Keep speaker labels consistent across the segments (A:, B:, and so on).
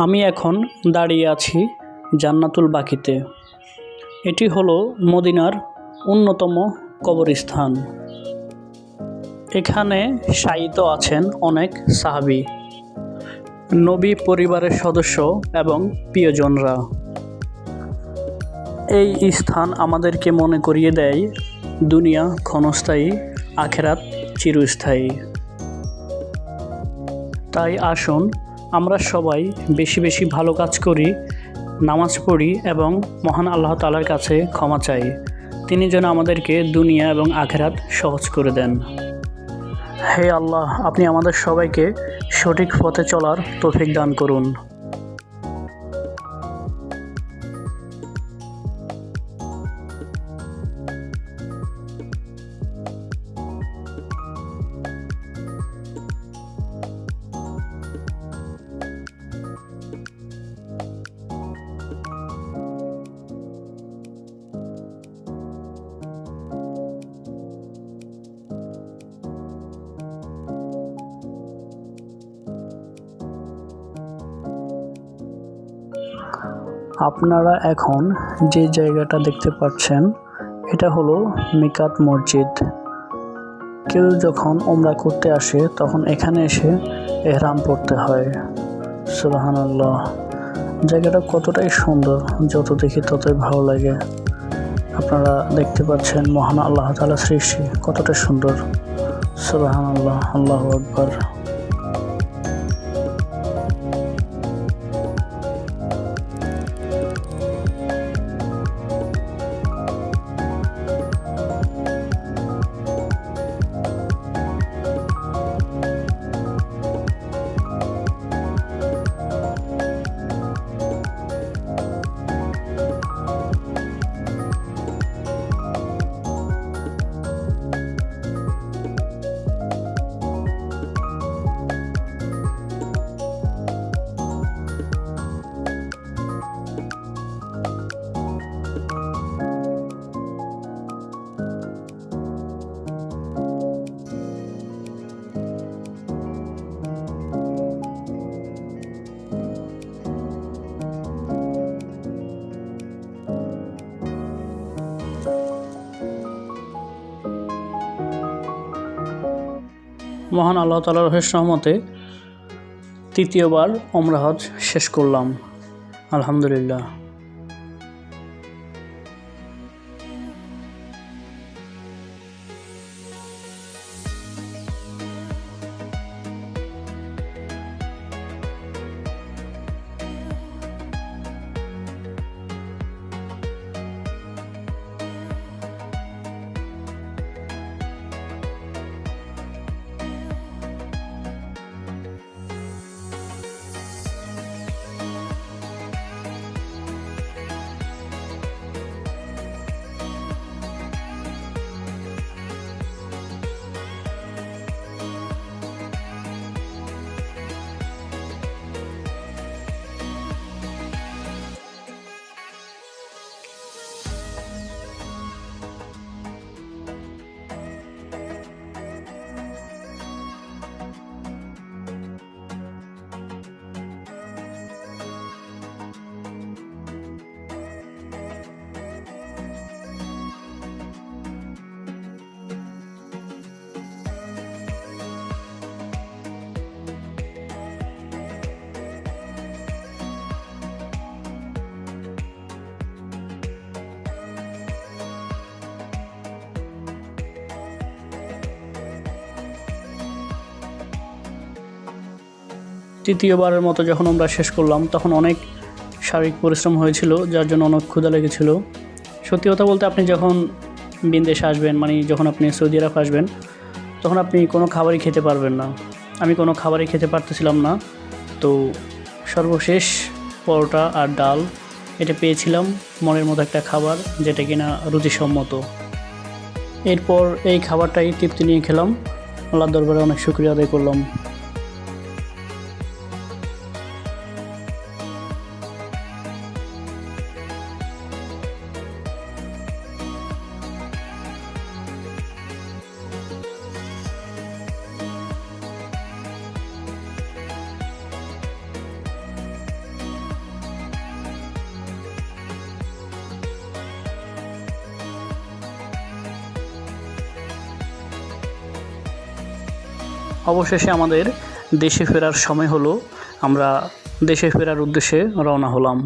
A: আমি এখন দাঁড়িয়ে আছি জান্নাতুল বাকিতে। এটি হলো মদিনার অন্যতম কবরস্থান। এখানে শায়িত আছেন অনেক সাহাবী, নবী পরিবারের সদস্য এবং প্রিয়জনরা। এই স্থান আমাদেরকে মনে করিয়ে দেয় দুনিয়া ক্ষণস্থায়ী, আখেরাত চিরস্থায়ী। তাই আসুন আমরা সবাই বেশি বেশি ভালো কাজ করি, নামাজ পড়ি এবং মহান আল্লাহ তাআলার কাছে ক্ষমা চাই। তিনি যেন আমাদেরকে দুনিয়া এবং আখেরাত সহজ করে দেন। হে আল্লাহ, আপনি আমাদের সবাইকে সঠিক পথে চলার তৌফিক দান করুন। আপনারা এখন যে জায়গাটা দেখতে পাচ্ছেন এটা হলো মিকাত মসজিদ। কেউ যখন উমরা করতে আসে তখন এখানে এসে ইহরাম পড়তে হয়। সুবহানাল্লাহ, জায়গাটা কতটাই সুন্দর, যত দেখি ততই ভালো লাগে। আপনারা দেখতে পাচ্ছেন মহান আল্লাহ তাআলার সৃষ্টি কতটা সুন্দর। সুবহানাল্লাহ, আল্লাহু আকবার। মহান আল্লাহ তাআলার অশেষ রহমতে তৃতীয়বার উমরা হজ শেষ করলাম, আলহামদুলিল্লাহ। তৃতীয়বারের মতো যখন আমরা শেষ করলাম তখন অনেক শারীরিক পরিশ্রম হয়েছিল, যার জন্য অনেক ক্ষুধা লেগেছিল। সত্যি কথা বলতে, আপনি যখন বিদেশে আসবেন, মানে যখন আপনি সৌদি আরব আসবেন, তখন আপনি কোনো খাবারই খেতে পারবেন না। আমি কোনো খাবারই খেতে পারতেছিলাম না। তো সর্বশেষ পরোটা আর ডাল এটা পেয়েছিলাম, মনের মতো একটা খাবার যেটা কিনা রুচিসম্মত। এরপর এই খাবারটাই তৃপ্তি নিয়ে খেলাম। আল্লাহর দরবারে অনেক শুকরিয়া আদায় করলাম। অবশেষে আমাদের দেশে ফেরার সময় হলো। আমরা দেশে ফেরার উদ্দেশ্যে রওনা হলাম।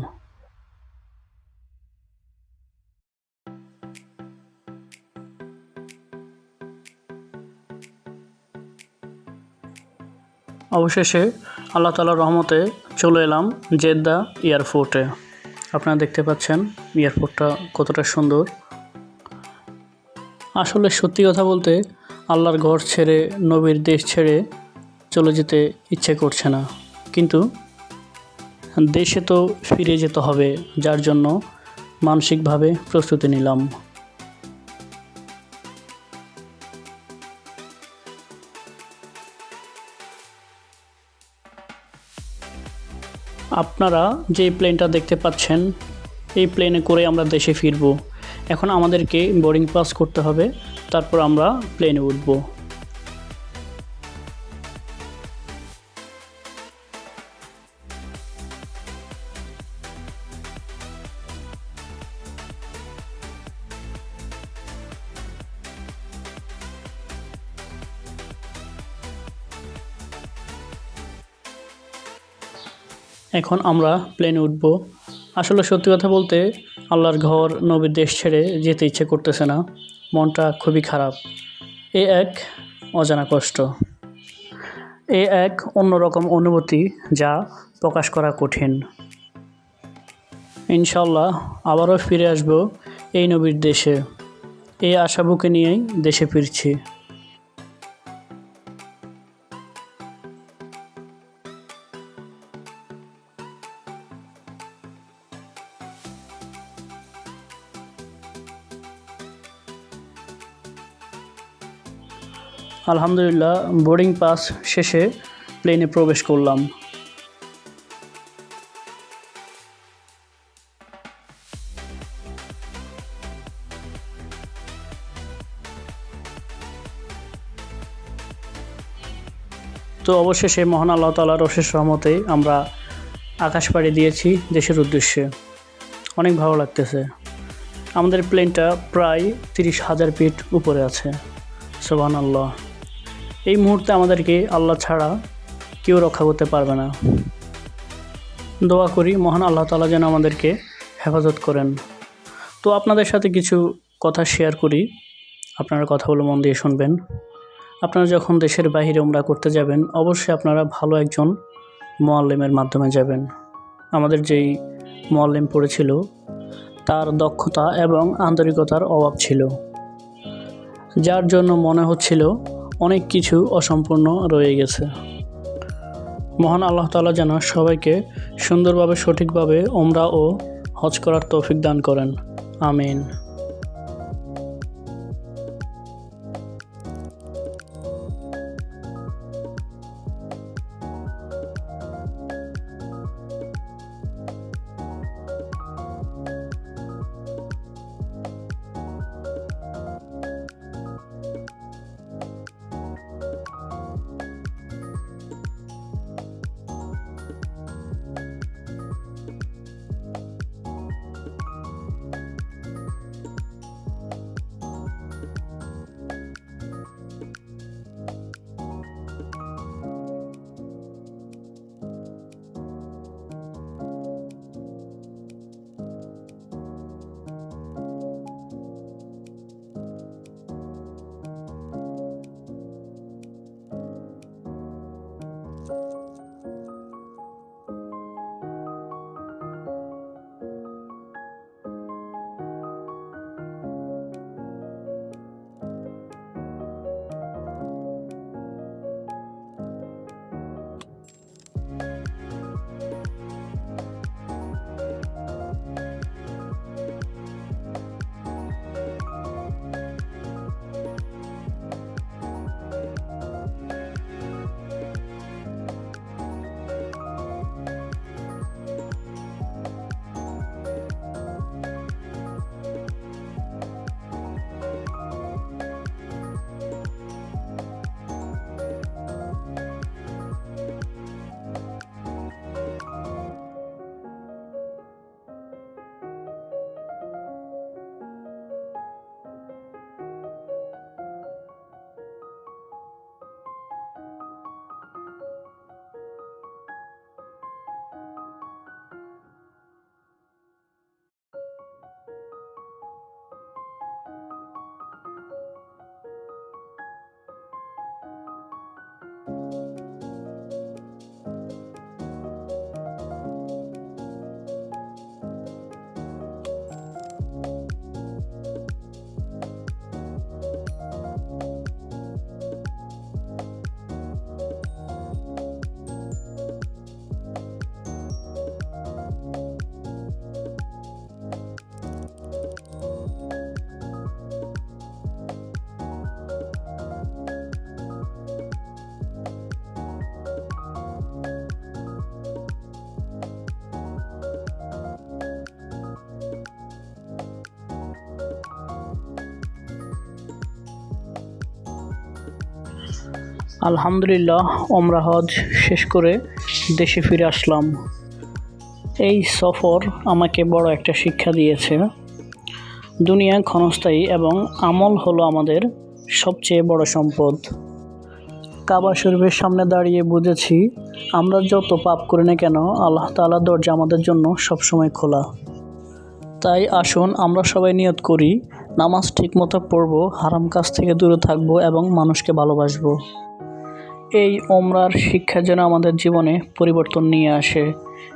A: অবশেষে আল্লাহ তাআলার রহমতে চলে এলাম জেদ্দা এয়ারপোর্টে। আপনারা দেখতে পাচ্ছেন এয়ারপোর্টটা কতটা সুন্দর। আসলে সত্যি কথা বলতে আল্লাহর ঘর ছেড়ে, নবীর দেশ ছেড়ে চলে যেতে ইচ্ছে করছে না, কিন্তু দেশে তো ফিরে যেতে হবে, যার জন্য মানসিকভাবে প্রস্তুতি নিলাম। আপনারা যে প্লেনটা দেখতে পাচ্ছেন, এই প্লেনে করে আমরা দেশে ফিরব। এখন আমাদেরকে বোর্ডিং পাস করতে হবে, তারপর আমরা প্লেনে উঠব। এখন আমরা প্লেনে উঠব। আসলে সত্যি কথা বলতে আল্লাহর ঘর, নবীর দেশ ছেড়ে যেতে ইচ্ছে করতেছে না। মনটা খুবই খারাপ। এ এক অজানা কষ্ট, এ এক অন্যরকম অনুভূতি যা প্রকাশ করা কঠিন। ইনশাল্লাহ আবারও ফিরে আসব এই নবীর দেশে। এই আশা বুকে নিয়েই দেশে ফিরছি। আলহামদুলিল্লাহ বোর্ডিং পাস শেষে প্লেনে প্রবেশ করলাম। তো অবশেষে মহান আল্লাহ তাআলার অশেষ রহমতে আমরা আকাশ পাড়ি দিয়েছি দেশের উদ্দেশ্যে। অনেক ভালো লাগতেছে। আমাদের প্লেনটা প্রায় 30,000 ফিট উপরে আছে। সুবহানাল্লাহ। এই মুহূর্তে আমাদেরকে আল্লাহ ছাড়া কেউ রক্ষা করতে পারবে না। দোয়া করি মহান আল্লাহ তাআলা যেন আমাদেরকে হেফাজত করেন। তো আপনাদের সাথে কিছু কথা শেয়ার করি, আপনারা কথাগুলো মন দিয়ে শুনবেন। আপনারা যখন দেশের বাইরে উমরা করতে যাবেন, অবশ্যই আপনারা ভালো একজন মুআল্লিমের মাধ্যমে যাবেন। আমাদের যেই মুআল্লিম পড়েছিল, তার দক্ষতা এবং আন্তরিকতার অভাব ছিল, যার জন্য মনে হচ্ছিল অনেক কিছু অসম্পূর্ণ রয়ে গেছে। মহান আল্লাহ তাআলা যেন সবাইকে সুন্দরভাবে, সঠিকভাবে উমরা ও হজ করার তৌফিক দান করেন। আমিন। আলহামদুলিল্লাহ ওমরা হজ শেষ করে দেশে ফিরে আসলাম। এই সফর আমাকে বড় একটা শিক্ষা দিয়েছে। দুনিয়া ক্ষণস্থায়ী এবং আমল হলো আমাদের সবচেয়ে বড় সম্পদ। কাবা শরীফের সামনে দাঁড়িয়ে বুঝেছি আমরা যত পাপ করি না কেন আল্লাহ তাআলার দরজা আমাদের জন্য সবসময় খোলা। তাই আসুন আমরা সবাই নিয়ত করি, নামাজ ঠিকমতো পড়ব, হারাম কাজ থেকে দূরে থাকব এবং মানুষকে ভালোবাসবো। এই ওমরার শিক্ষা যেন আমাদের জীবনে পরিবর্তন নিয়ে আসে,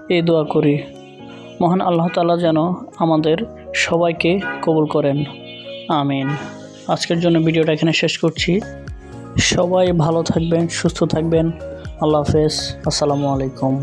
A: এই দোয়া করি। মহান আল্লাহ তাআলা যেন আমাদের সবাইকে কবুল করেন, আমিন। আজকের জন্য ভিডিওটা এখানে শেষ করছি। সবাই ভালো থাকবেন, সুস্থ থাকবেন। আল্লাহ হাফেজ। আসসালামু আলাইকুম।